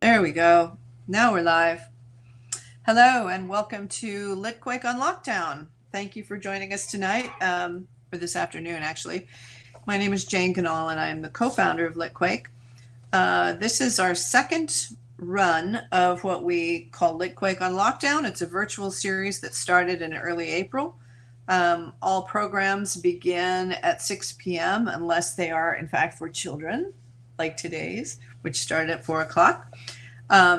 There we go. Now we're live. Hello and welcome to Litquake on Lockdown. Thank you for joining us tonight, or this afternoon actually. My name is Jane Ganal and I am the co-founder of Litquake. This is our second run of what we call Litquake on Lockdown. It's a virtual series that started in early April. All programs begin at 6 p.m. unless they are in fact for children, like today's, which started at 4 o'clock.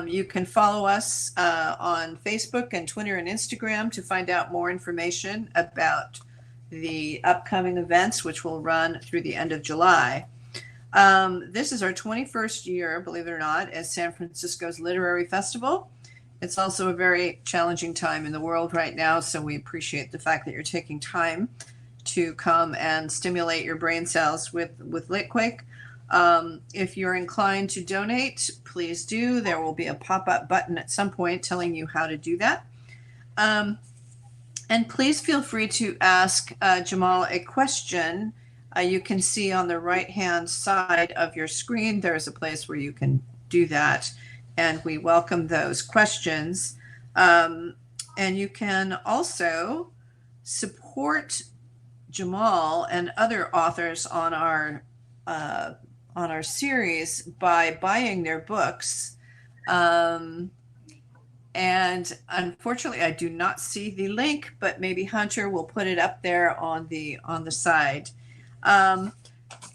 You can follow us on Facebook and Twitter and Instagram to find out more information about the upcoming events, which will run through the end of July. This is our 21st year, believe it or not, as San Francisco's Literary Festival. It's also a very challenging time in the world right now, so we appreciate the fact that you're taking time to come and stimulate your brain cells with Litquake. If you're inclined to donate, please do. There will be a pop-up button at some point telling you how to do that. And please feel free to ask Jaimal a question. You can see on the right-hand side of your screen, there's a place where you can do that, and we welcome those questions. And you can also support Jaimal and other authors on our series by buying their books. And unfortunately, I do not see the link, but maybe Hunter will put it up there on the side.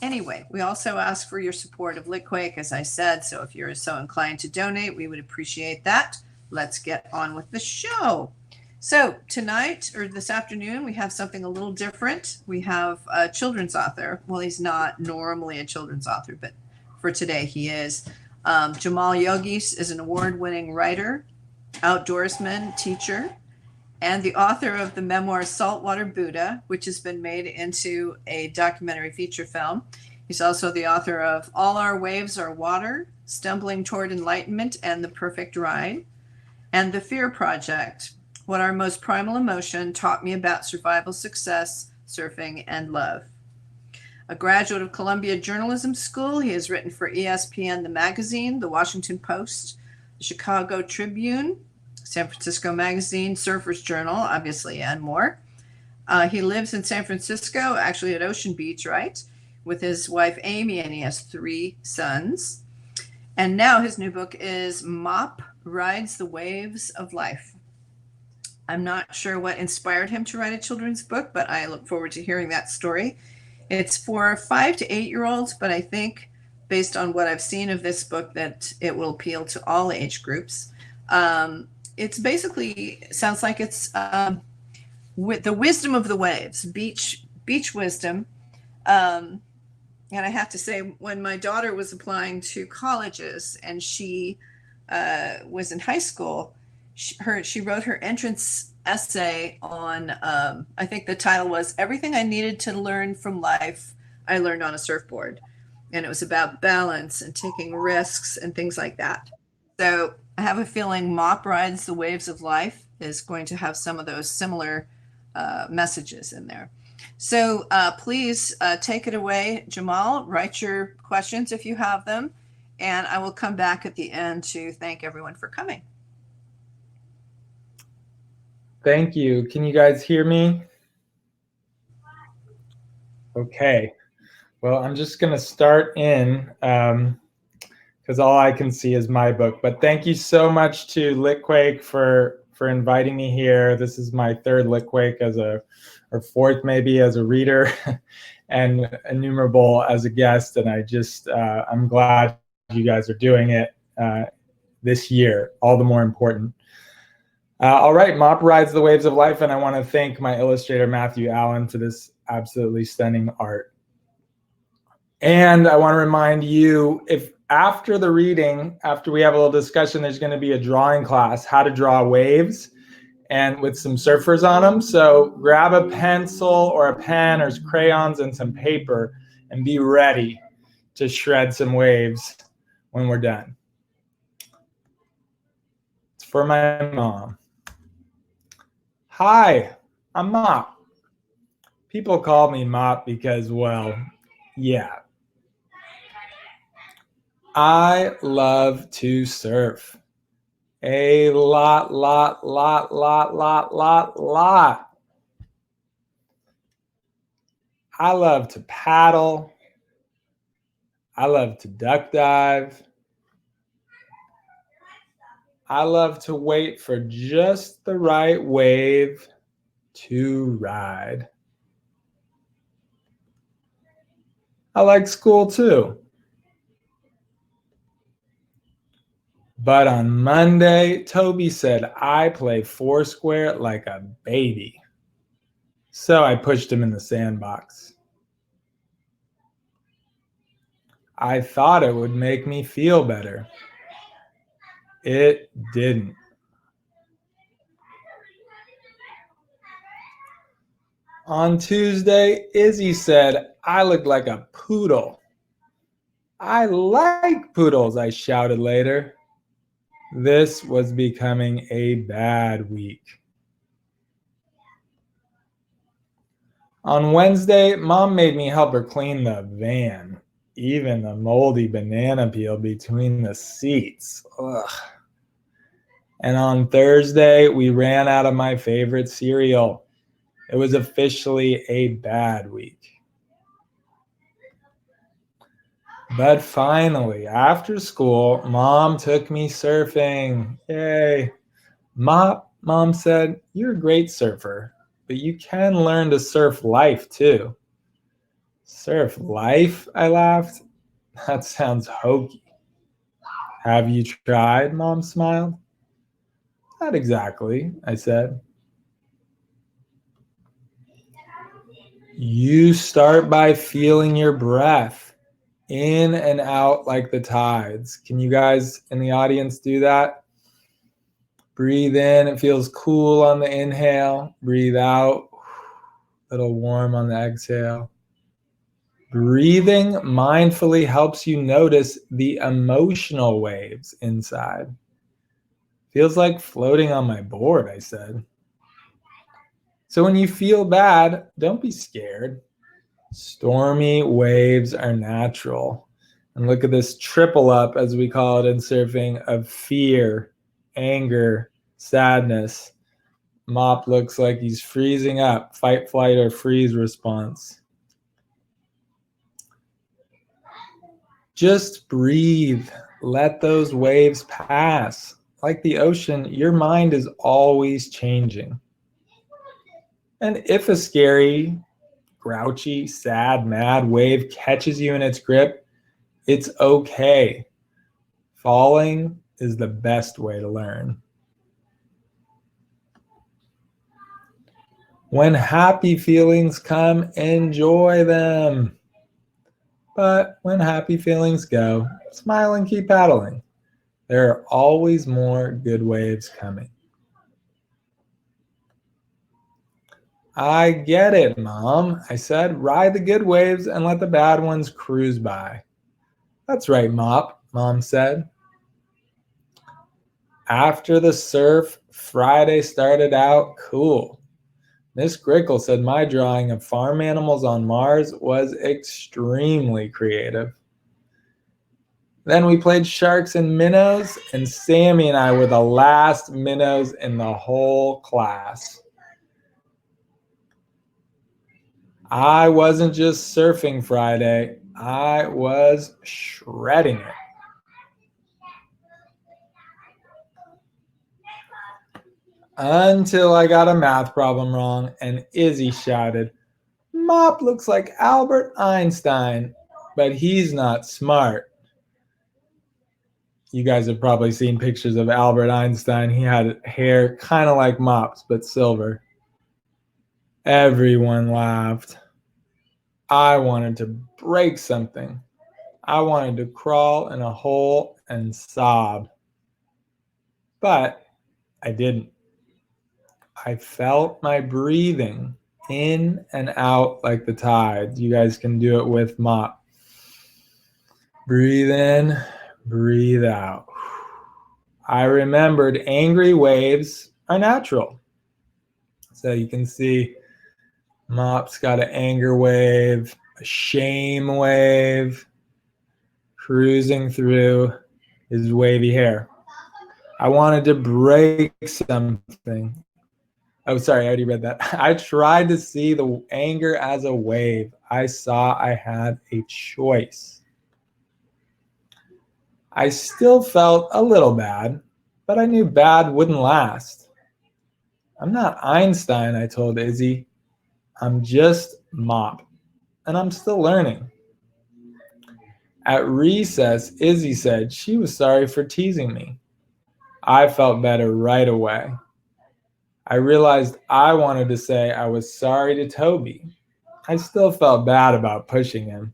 Anyway, we also ask for your support of Litquake, as I said, so if you're so inclined to donate, we would appreciate that. Let's get on with the show. So tonight, or this afternoon, we have something a little different. We have a children's author. Well, he's not normally a children's author, but for today he is. Jaimal Yogis is an award-winning writer, outdoorsman, teacher, and the author of the memoir Saltwater Buddha, which has been made into a documentary feature film. He's also the author of All Our Waves Are Water, Stumbling Toward Enlightenment, and The Perfect Ride, and The Fear Project, What Our Most Primal Emotion Taught Me About Survival Success, Surfing, and Love. A graduate of Columbia Journalism School, he has written for ESPN, The Magazine, The Washington Post, The Chicago Tribune, San Francisco Magazine, Surfer's Journal, obviously, and more. He lives in San Francisco, actually at Ocean Beach, right, with his wife Amy, and he has 3 sons. And now his new book is Mop Rides the Waves of Life. I'm not sure what inspired him to write a children's book, but I look forward to hearing that story. It's for 5 to 8-year-olds, but I think based on what I've seen of this book that it will appeal to all age groups. It's basically, sounds like it's with the wisdom of the waves, beach wisdom. And I have to say, when my daughter was applying to colleges and she was in high school, she wrote her entrance essay on, I think the title was Everything I Needed to Learn from Life, I Learned on a Surfboard. And it was about balance and taking risks and things like that. So I have a feeling Mop Rides the Waves of Life is going to have some of those similar messages in there. So please take it away, Jaimal. Write your questions if you have them. And I will come back at the end to thank everyone for coming. Thank you. Can you guys hear me? Okay. Well, I'm just going to start in because all I can see is my book. But thank you so much to Litquake for inviting me here. This is my 3rd Litquake or 4th maybe as a reader and innumerable as a guest. And I'm glad you guys are doing it this year, all the more important. All right, Mop Rides the Waves of Life, and I want to thank my illustrator, Matthew Allen, for this absolutely stunning art. And I want to remind you, if after the reading, after we have a little discussion, there's going to be a drawing class, how to draw waves, and with some surfers on them. So grab a pencil or a pen or crayons and some paper and be ready to shred some waves when we're done. It's for my mom. Hi, I'm Mop. People call me Mop because, well, yeah. I love to surf. A lot. I love to paddle. I love to duck dive. I love to wait for just the right wave to ride. I like school too. But on Monday, Toby said I play Foursquare like a baby. So I pushed him in the sandbox. I thought it would make me feel better. It didn't. On Tuesday, Izzy said I looked like a poodle. I like poodles, I shouted later. This was becoming a bad week. On Wednesday, Mom made me help her clean the van, even the moldy banana peel between the seats. Ugh. And on Thursday, we ran out of my favorite cereal. It was officially a bad week. But finally, after school, Mom took me surfing. Yay. Mom said, "You're a great surfer, but you can learn to surf life too." Surf life? I laughed. That sounds hokey. Have you tried? Mom smiled. Not exactly, I said. You start by feeling your breath in and out like the tides. Can you guys in the audience do that? Breathe in, it feels cool on the inhale. Breathe out, a little warm on the exhale. Breathing mindfully helps you notice the emotional waves inside. Feels like floating on my board, I said. So when you feel bad, don't be scared. Stormy waves are natural. And look at this triple up, as we call it in surfing, of fear, anger, sadness. Mop looks like he's freezing up, fight, flight, or freeze response. Just breathe. Let those waves pass. Like the ocean, your mind is always changing. And if a scary, grouchy, sad, mad wave catches you in its grip, it's okay. Falling is the best way to learn. When happy feelings come, enjoy them. But when happy feelings go, smile and keep paddling. There are always more good waves coming. I get it, Mom, I said. Ride the good waves and let the bad ones cruise by. That's right, Mom said. After the surf, Friday started out cool. Miss Grickle said my drawing of farm animals on Mars was extremely creative. Then we played sharks and minnows, and Sammy and I were the last minnows in the whole class. I wasn't just surfing Friday, I was shredding it. Until I got a math problem wrong and Izzy shouted, "Mop looks like Albert Einstein, but he's not smart." You guys have probably seen pictures of Albert Einstein. He had hair kind of like Mop's, but silver. Everyone laughed. I wanted to break something. I wanted to crawl in a hole and sob. But I didn't. I felt my breathing in and out like the tides. You guys can do it with Mop. Breathe in, breathe out. I remembered angry waves are natural. So you can see Mop's got an anger wave, a shame wave. cruising through his wavy hair. I wanted to break something. Oh, sorry, I already read that. I tried to see the anger as a wave. I saw I had a choice. I still felt a little bad, but I knew bad wouldn't last. I'm not Einstein, I told Izzy. I'm just Mop, and I'm still learning. At recess, Izzy said she was sorry for teasing me. I felt better right away. I realized I wanted to say I was sorry to Toby. I still felt bad about pushing him.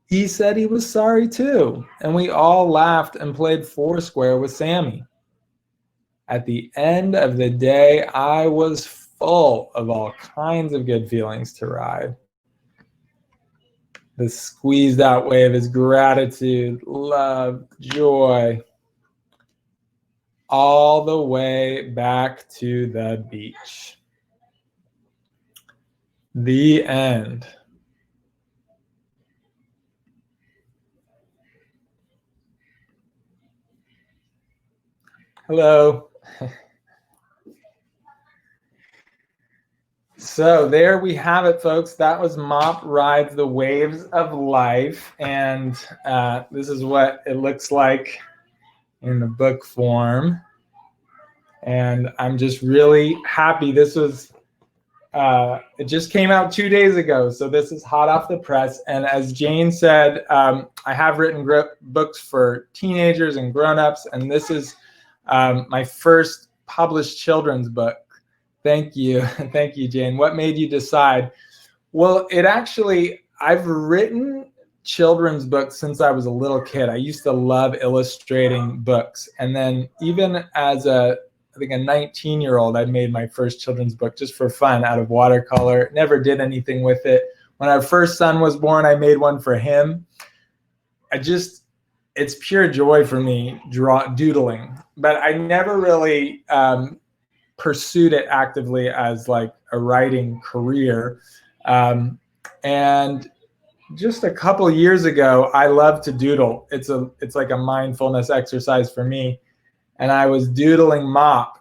He said he was sorry too, and we all laughed and played Foursquare with Sammy. At the end of the day, I was full of all kinds of good feelings to ride. The squeezed out wave is gratitude, love, joy, all the way back to the beach. The end. Hello. So there we have it, folks. That was Mop Rides the Waves of Life. And this is what it looks like in the book form. And I'm just really happy. This was, it just came out 2 days ago. So this is hot off the press. And as Jane said, I have written books for teenagers and grownups. And this is my first published children's book. Thank you. Thank you, Jane. What made you decide? Well, I've written children's books since I was a little kid. I used to love illustrating books. And then even as I think a 19-year-old, I made my first children's book just for fun out of watercolor. Never did anything with it. When our first son was born, I made one for him. It's pure joy for me, doodling. But I never really pursued it actively as like a writing career. And just a couple years ago, I love to doodle. It's like a mindfulness exercise for me. And I was doodling Mop,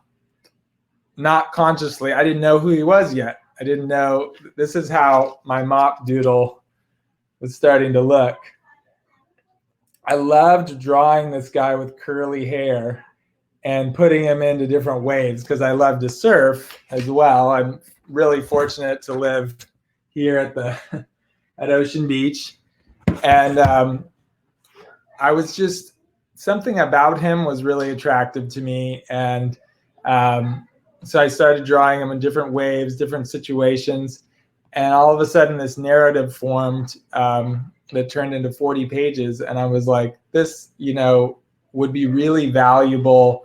not consciously. I didn't know who he was yet. I didn't know. This is how my Mop doodle was starting to look. I loved drawing this guy with curly hair and putting him into different waves because I love to surf as well. I'm really fortunate to live here at Ocean Beach. And I was just, something about him was really attractive to me. And so I started drawing him in different waves, different situations. And all of a sudden this narrative formed that turned into 40 pages. And I was like, this, would be really valuable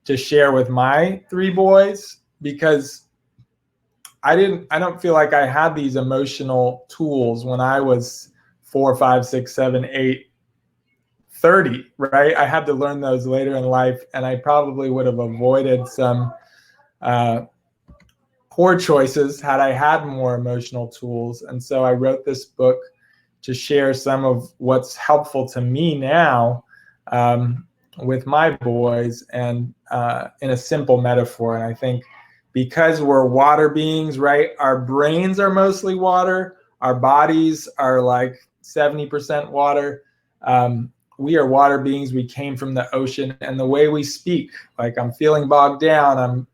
to share with my 3 boys, because I don't feel like I had these emotional tools when I was 4, 5, 6, 7, 8, 30, right? I had to learn those later in life, and I probably would have avoided some poor choices had I had more emotional tools. And so I wrote this book to share some of what's helpful to me now with my boys, and in a simple metaphor. And I think because we're water beings, right? Our brains are mostly water. Our bodies are like 70% water. We are water beings. We came from the ocean, and the way we speak, like I'm feeling bogged down, I'm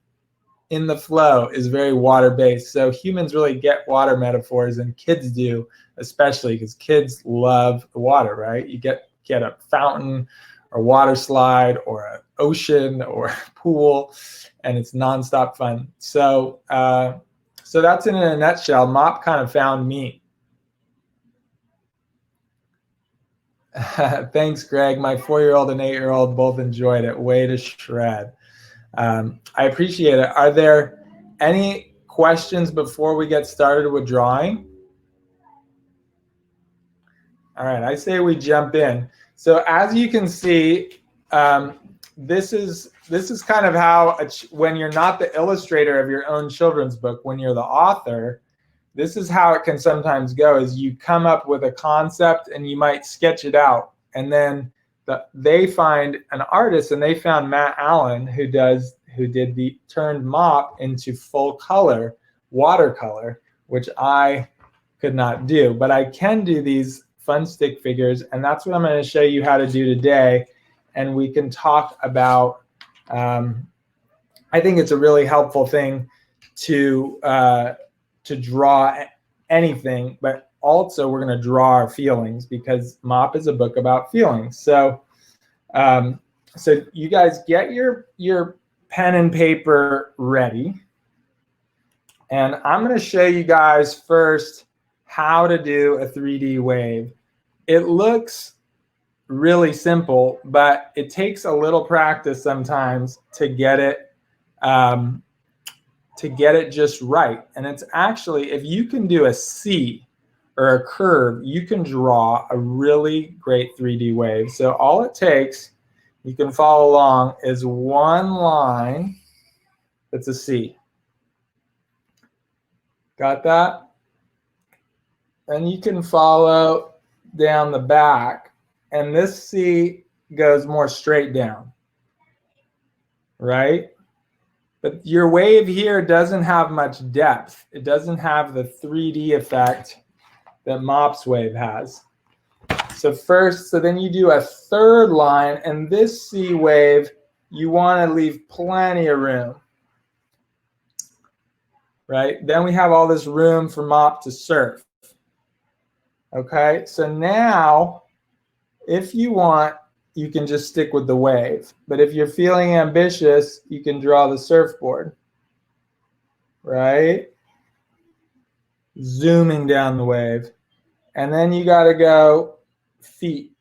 in the flow, is very water-based. So humans really get water metaphors, and kids do, especially because kids love the water, right? You get a fountain or water slide or an ocean or a pool, and it's nonstop fun. So that's in a nutshell. Mop kind of found me. Thanks, Greg. My 4-year-old and 8-year-old both enjoyed it. Way to shred. I appreciate it. Are there any questions before we get started with drawing? All right, I say we jump in. So as you can see, this is kind of how when you're not the illustrator of your own children's book, when you're the author, this is how it can sometimes go, is you come up with a concept and you might sketch it out. And then they find an artist, and they found Matt Allen, who turned mop into full color watercolor, which I could not do. But I can do these fun stick figures, and that's what I'm going to show you how to do today. And we can talk about, I think it's a really helpful thing to draw anything, but also we're going to draw our feelings, because Mop is a book about feelings. So so you guys get your pen and paper ready, and I'm going to show you guys first how to do a 3D wave. It looks really simple, but it takes a little practice sometimes to get it just right. And it's actually, if you can do a C or a curve, you can draw a really great 3D wave. So all it takes, you can follow along, is one line that's a C. Got that? And you can follow down the back, and this C goes more straight down, right? But your wave here doesn't have much depth. It doesn't have the 3D effect that Mop's wave has. So then you do a third line, and this C wave, you want to leave plenty of room, right? Then we have all this room for Mop to surf. Okay, so now if you want, you can just stick with the wave. But if you're feeling ambitious, you can draw the surfboard, right? Zooming down the wave. And then you got to go feet,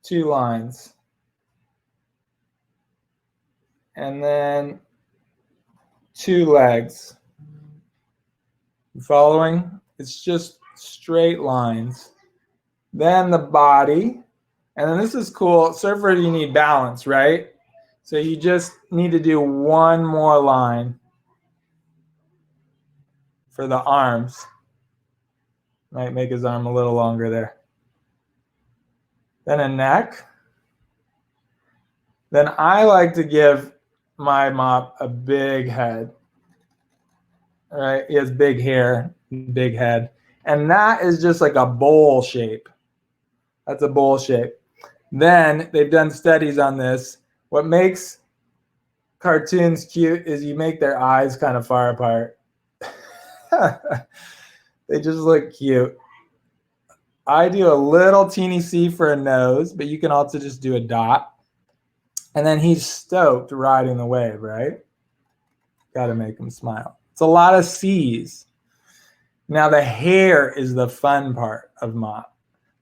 2 lines. And then 2 legs. You following? It's just straight lines. Then the body. And then this is cool. Surfer, you need balance, right? So you just need to do one more line for the arms. Might make his arm a little longer there. Then a neck. Then I like to give my Mop a big head. All right, he has big hair, big head. And that is just like a bowl shape. That's a bowl shape. Then they've done studies on this. What makes cartoons cute is you make their eyes kind of far apart. They just look cute. I do a little teeny C for a nose, but you can also just do a dot. And then he's stoked riding the wave, right? Got to make him smile. It's a lot of C's. Now the hair is the fun part of Mop.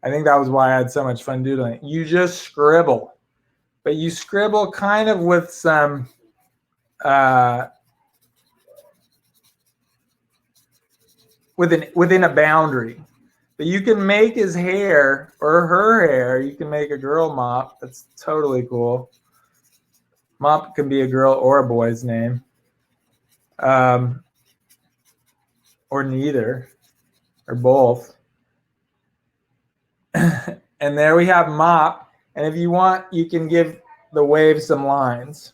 I think that was why I had so much fun doodling it. You just scribble, but you scribble kind of with some within a boundary. But you can make his hair or her hair. You can make a girl Mop. That's totally cool. Mop can be a girl or a boy's name, or neither, or both. And there we have Mop. And if you want, you can give the wave some lines.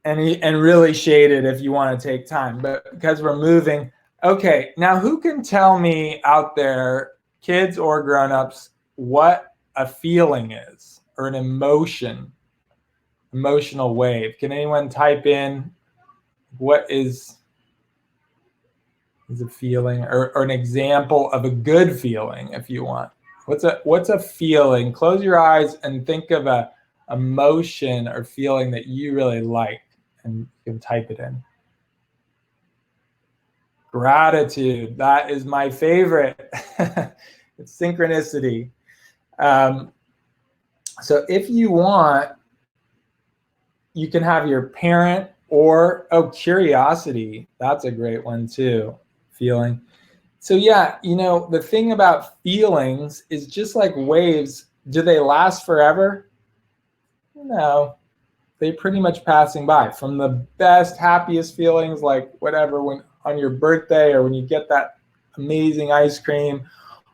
And really shade it if you want to take time. But because we're moving, okay, now who can tell me out there, kids or grown-ups, what a feeling is, or an emotional wave? Can anyone type in what is a feeling, or an example of a good feeling if you want? What's a feeling? Close your eyes and think of a emotion or feeling that you really like, and you can type it in. Gratitude. That is my favorite. It's synchronicity. So if you want, you can have your parent or, curiosity. That's a great one too. Feeling. So yeah, the thing about feelings is just like waves. Do they last forever? No. they pretty much passing by. From the best, happiest feelings, like whatever, when on your birthday, or when you get that amazing ice cream,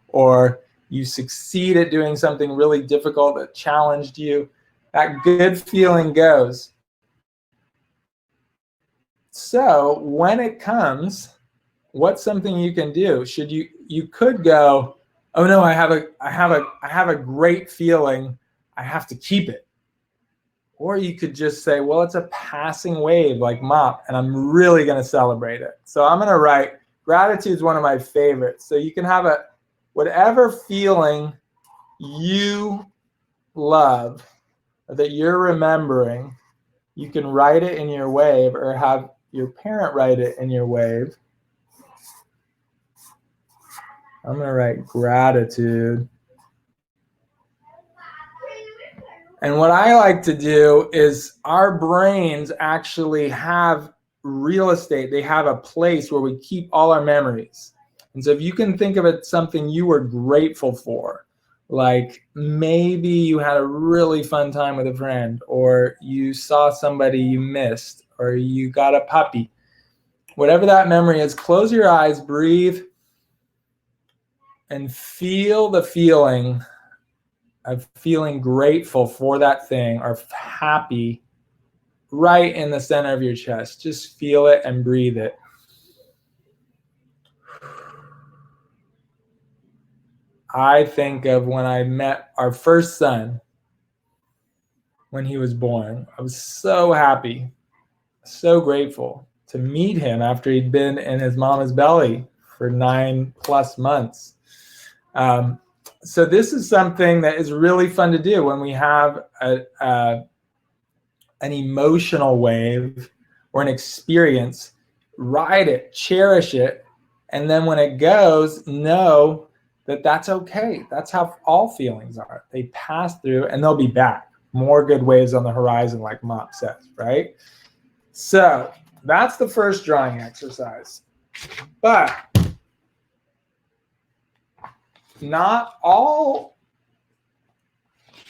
or you succeed at doing something really difficult that challenged you, that good feeling goes. So when it comes, what's something you can do? You could go, oh no, I have a great feeling, I have to keep it. Or you could just say, well, it's a passing wave like mop, and I'm really going to celebrate it. So I'm going to write, gratitude is one of my favorites. So you can have whatever feeling you love or that you're remembering, you can write it in your wave, or have your parent write it in your wave. I'm going to write gratitude. And what I like to do is, our brains actually have real estate. They have a place where we keep all our memories. And so if you can think of it something you were grateful for, like maybe you had a really fun time with a friend, or you saw somebody you missed, or you got a puppy, whatever that memory is, close your eyes, breathe, and feel the feeling of feeling grateful for that thing, or happy, right in the center of your chest. Just feel it and breathe it. I think of when I met our first son, when he was born. I was so happy, so grateful to meet him after he'd been in his mama's belly for 9+ months. So this is something that is really fun to do when we have an emotional wave or an experience. Ride it, cherish it, and then when it goes, know that that's okay. That's how all feelings are. They pass through and they'll be back. More good waves on the horizon, like Mop says, right? So that's the first drawing exercise. But not all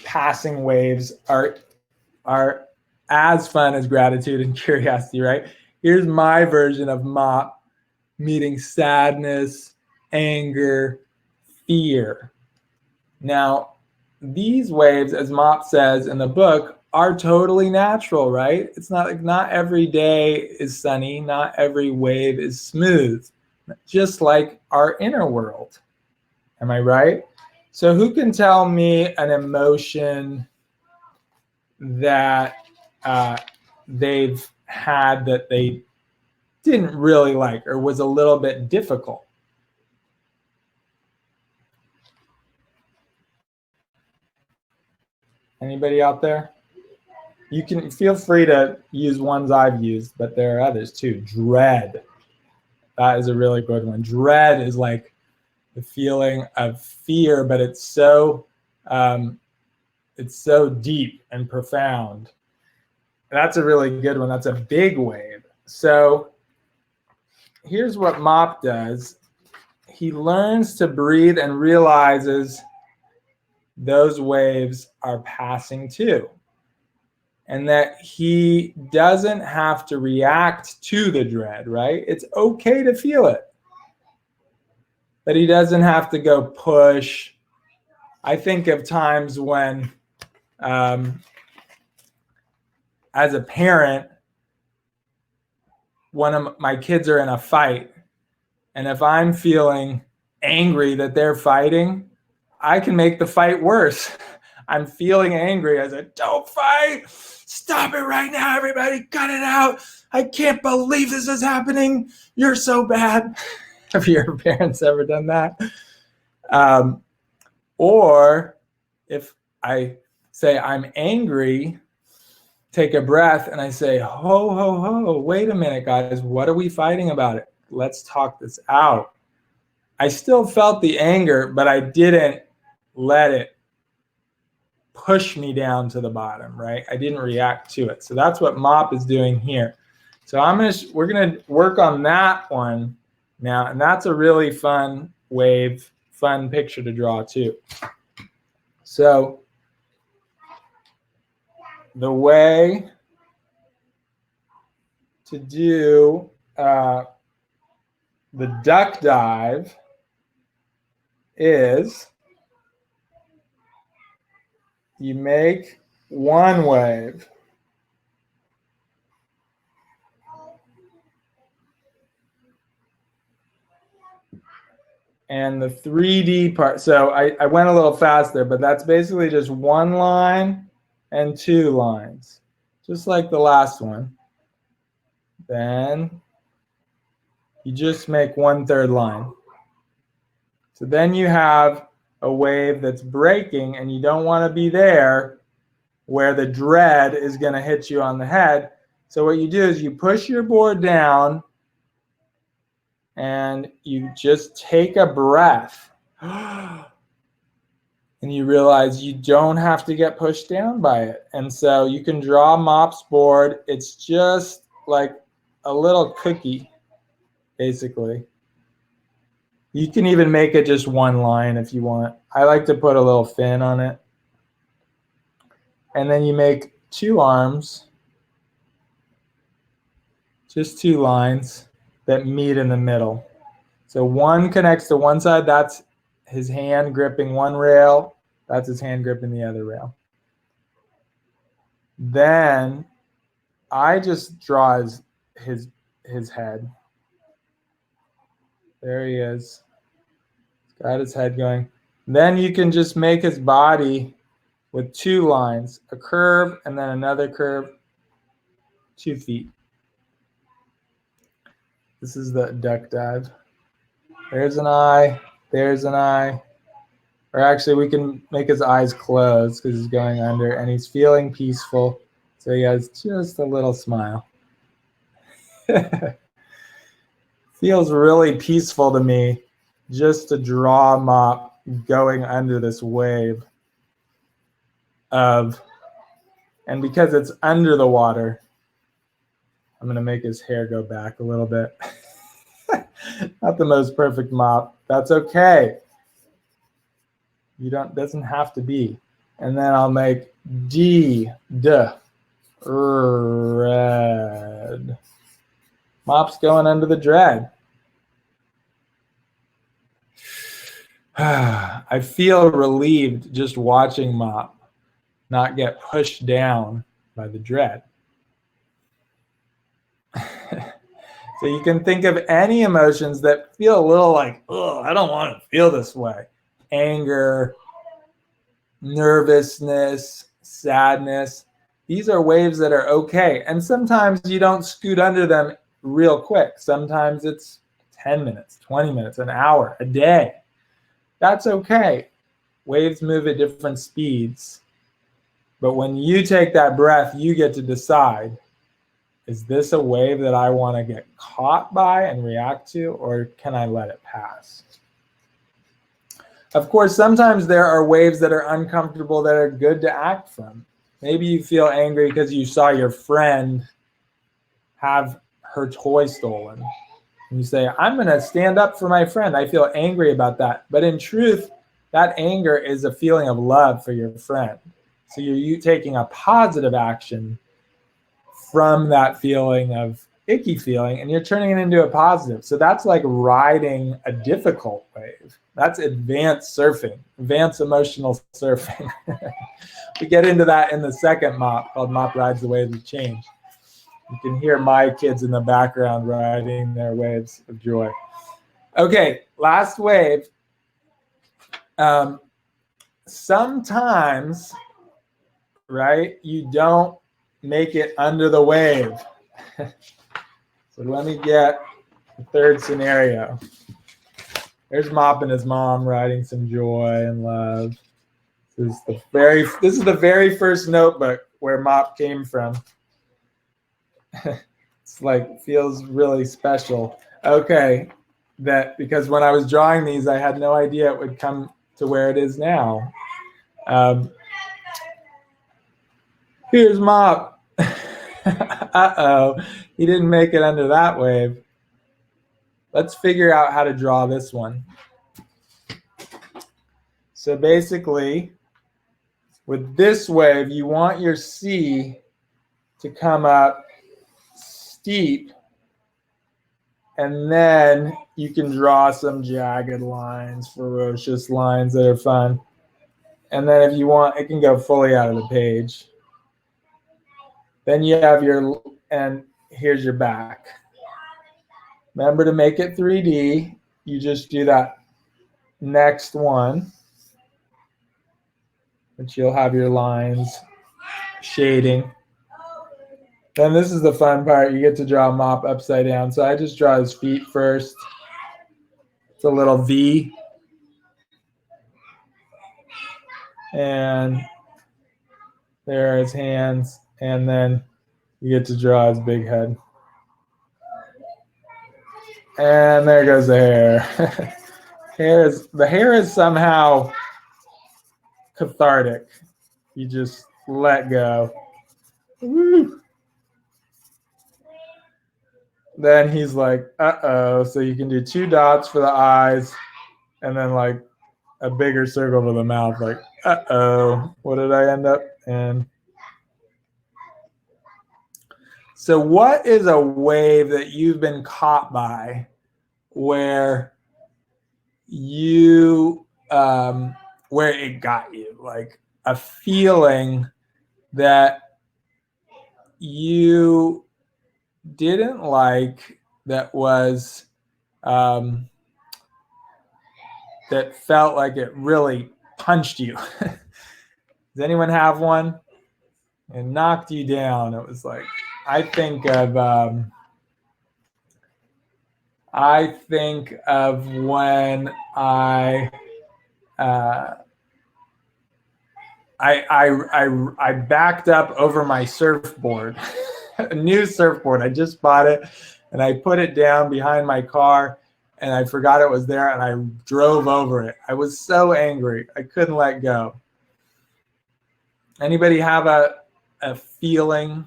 passing waves are as fun as gratitude and curiosity, right? Here's my version of Mop meeting sadness, anger, fear. Now, these waves, as Mop says in the book, are totally natural, right? It's not like not every day is sunny, not every wave is smooth, just like our inner world. Am I right? So who can tell me an emotion that they've had that they didn't really like, or was a little bit difficult? Anybody out there? You can feel free to use ones I've used, but there are others too. Dread. That is a really good one. Dread is like the feeling of fear, but it's so deep and profound. That's a really good one. That's a big wave. So here's what Mop does. He learns to breathe and realizes those waves are passing too, and that he doesn't have to react to the dread, right? It's okay to feel it, but he doesn't have to go push. I think of times when, as a parent, one of my kids are in a fight, and if I'm feeling angry that they're fighting, I can make the fight worse. I'm feeling angry. I said, don't fight. Stop it right now, everybody. Cut it out. I can't believe this is happening. You're so bad. Have your parents ever done that? Or if I say I'm angry, take a breath and I say, ho, ho, ho, wait a minute, guys. What are we fighting about? It? Let's talk this out. I still felt the anger, but I didn't let it push me down to the bottom, right? I didn't react to it. So that's what Mop is doing here. So we're gonna work on that one now, and that's a really fun wave, fun picture to draw too. So the way to do the duck dive is you make one wave. And the 3D part, so I went a little fast there, but that's basically just one line and two lines, just like the last one. Then you just make 1/3 line. So then you have a wave that's breaking, and you don't want to be there where the dread is going to hit you on the head. So what you do is you push your board down and you just take a breath. And you realize you don't have to get pushed down by it. And so you can draw Mop's board. It's just like a little cookie, basically. You can even make it just one line if you want. I like to put a little fin on it. And then you make two arms, just two lines that meet in the middle. So one connects to one side, that's his hand gripping one rail, that's his hand gripping the other rail. Then I just draw his head. There he is. He's got his head going. Then you can just make his body with two lines, a curve and then another curve, 2 feet. This is the duck dive. There's an eye, there's an eye. Or actually we can make his eyes closed because he's going under and he's feeling peaceful. So he has just a little smile. Feels really peaceful to me just to draw Mop going under this wave of, and because it's under the water, I'm gonna make his hair go back a little bit. Not the most perfect Mop. That's okay. Doesn't have to be. And then I'll make red. Mop's going under the dread. I feel relieved just watching Mop not get pushed down by the dread. So you can think of any emotions that feel a little like, oh, I don't want to feel this way. Anger, nervousness, sadness. These are waves that are okay. And sometimes you don't scoot under them real quick. Sometimes it's 10 minutes, 20 minutes, an hour, a day. That's okay. Waves move at different speeds. But when you take that breath, you get to decide, is this a wave that I want to get caught by and react to, or can I let it pass? Of course, sometimes there are waves that are uncomfortable that are good to act from. Maybe you feel angry because you saw your friend have her toy stolen. And you say, I'm going to stand up for my friend. I feel angry about that. But in truth, that anger is a feeling of love for your friend. So you're taking a positive action from that feeling of icky feeling, and you're turning it into a positive. So that's like riding a difficult wave. That's advanced surfing, advanced emotional surfing. We get into that in the second Mop called Mop Rides the Waves of Change. You can hear my kids in the background riding their waves of joy. Okay, last wave. Sometimes, right, you don't make it under the wave. So let me get the third scenario. There's Mop and his mom riding some joy and love. This is the very first notebook where Mop came from. It's like, feels really special. Okay, because when I was drawing these, I had no idea it would come to where it is now. Here's Mop. Uh-oh, he didn't make it under that wave. Let's figure out how to draw this one. So basically, with this wave, you want your C to come up steep, and then you can draw some jagged lines, ferocious lines that are fun. And then if you want, it can go fully out of the page. Then you have and here's your back. Remember to make it 3D. You just do that next one, which you'll have your lines, shading. Then this is the fun part. You get to draw Mop upside down. So I just draw his feet first. It's a little V. And there are his hands. And then you get to draw his big head. And there goes the hair. The hair is somehow cathartic. You just let go. Woo. Then he's like, uh-oh. So you can do 2 dots for the eyes and then like a bigger circle for the mouth. Like, uh-oh, what did I end up in? So what is a wave that you've been caught by where where it got you? Like a feeling that you didn't like, that was that felt like it really punched you. Does anyone have one? It knocked you down. It was like, I think of when I backed up over my surfboard, a new surfboard. I just bought it and I put it down behind my car and I forgot it was there and I drove over it. I was so angry. I couldn't let go. Anybody have a feeling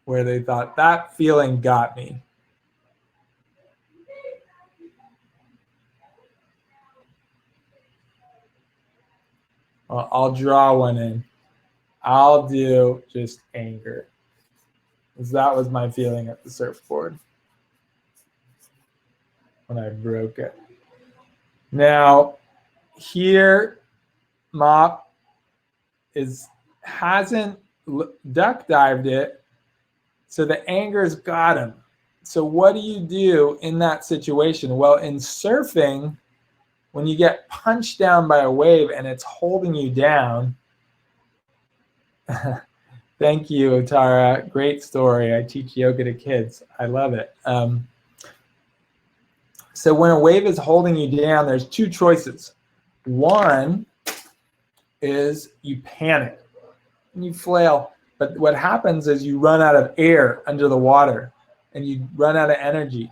where they thought that feeling got me? Well, I'll draw one in. I'll do just anger, because that was my feeling at the surfboard when I broke it. Now, here, Mop hasn't duck dived it, so the anger's got him. So what do you do in that situation? Well, in surfing, when you get punched down by a wave and it's holding you down, thank you, Tara. Great story. I teach yoga to kids. I love it. So when a wave is holding you down, there's 2 choices. One is you panic and you flail. But what happens is you run out of air under the water and you run out of energy,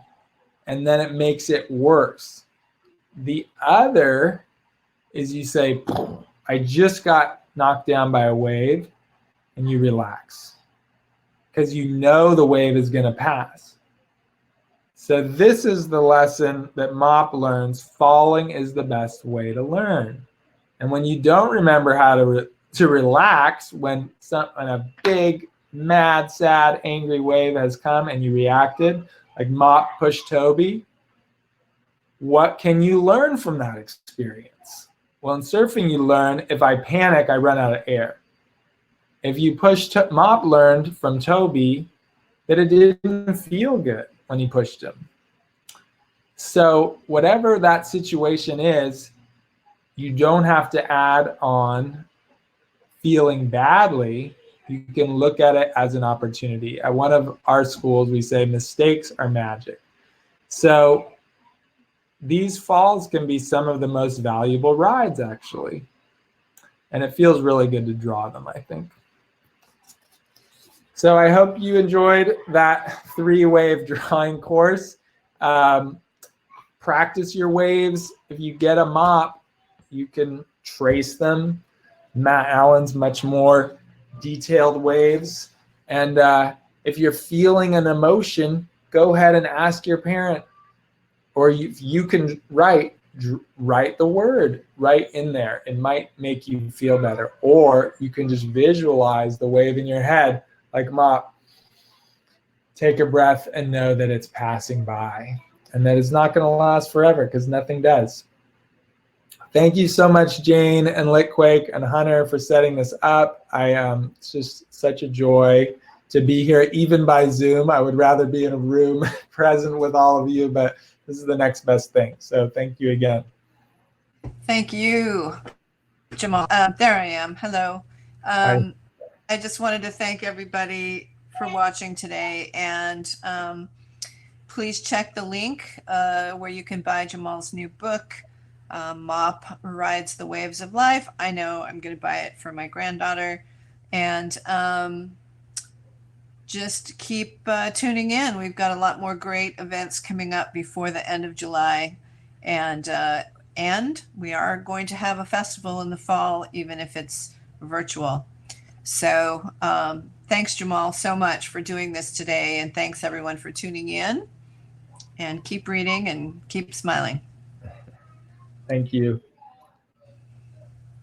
and then it makes it worse. The other is you say, I just got knocked down by a wave, and you relax because you know the wave is going to pass. So this is the lesson that Mop learns. Falling is the best way to learn. And when you don't remember how to relax, when a big, mad, sad, angry wave has come and you reacted, like Mop pushed Toby, what can you learn from that experience? Well, in surfing, you learn, if I panic, I run out of air. If you push, Mop learned from Toby that it didn't feel good when he pushed him. So whatever that situation is, you don't have to add on feeling badly. You can look at it as an opportunity. At one of our schools, we say mistakes are magic. So these falls can be some of the most valuable rides, actually. And it feels really good to draw them, I think. So I hope you enjoyed that 3-wave drawing course. Practice your waves. If you get a Mop, you can trace them. Matt Allen's much more detailed waves. And if you're feeling an emotion, go ahead and ask your parent. Or you can write the word right in there. It might make you feel better. Or you can just visualize the wave in your head, like Mop. take a breath and know that it's passing by and that it's not going to last forever, because nothing does. Thank you so much, Jane and Litquake and Hunter, for setting this up. It's just such a joy to be here, even by Zoom. I would rather be in a room present with all of you, but this is the next best thing. So thank you again. Thank you, Jaimal. There I am. Hello. I just wanted to thank everybody for watching today, and please check the link where you can buy Jaimal's new book, Mop Rides the Waves of Life. I know I'm going to buy it for my granddaughter, and just keep tuning in. We've got a lot more great events coming up before the end of July, and we are going to have a festival in the fall, even if it's virtual. So thanks, Jaimal, so much for doing this today, and thanks everyone for tuning in, and keep reading and keep smiling. Thank you.